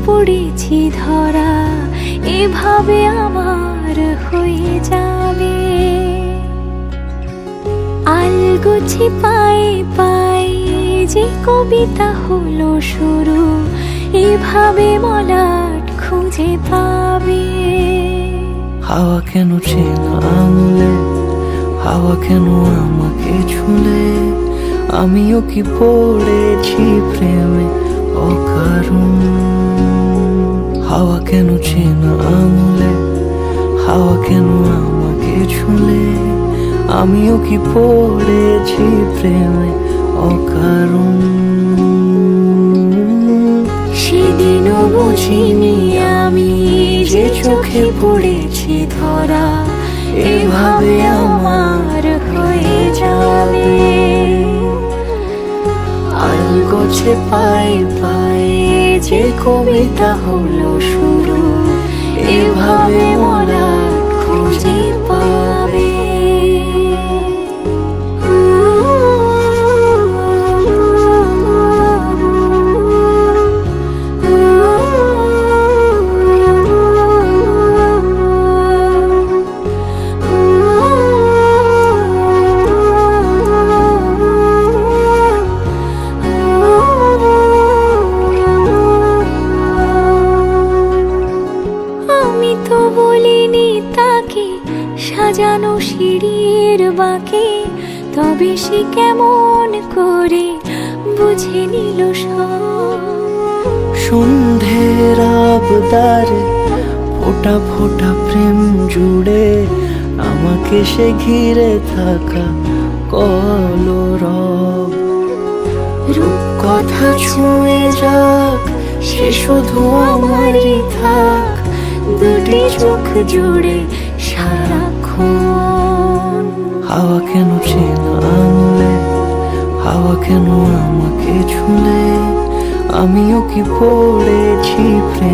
পড়েছি ধরা, এভাবে আমার হয়ে যাবে। আলগোছি পায়ে পায়ে যে কবিতা হলো শুরু, এভাবে মলাট খুঁজে পাবে। হাওয়া কেন চেনা আঙুলে, হাওয়া কেন আমাকে ছুলে, আমিও কি পড়েছি প্রেমে অকারণ। হাওয়া কেন চেনা আঙুলে, হাওয়া কেন আমাকে ছুলে, আমিও কি পড়েছি প্রেমে অকারণ। সেদিনও বুঝিনি আমি যে চোখে পড়েছি ধরা, এভাবে আমার হয়ে যাবে। আলগোছে পায়ে পায়ে যে কবিতা হলো শুরু, এভাবে মলাট খুঁজে পাবে। আমি তো বলিনি তাকে সাজানো সিঁড়ির বাঁকে, তবে সে কেমন করে বুঝে নিল সব। সন্ধ্যের আবদারে ফোটা ফোটা প্রেম জুড়ে, আমাকে সে ঘিরে থাকা কলরব। রূপকথা ছুঁয়ে যাক, সে শুধু আমারই থাক, দুটি চোখ জুড়ে সারাক্ষণ। হাওয়া কেন চেনা আঙুলে, হাওয়া কেন আমাকে ছুলে, আমিও কি পড়েছি প্রেম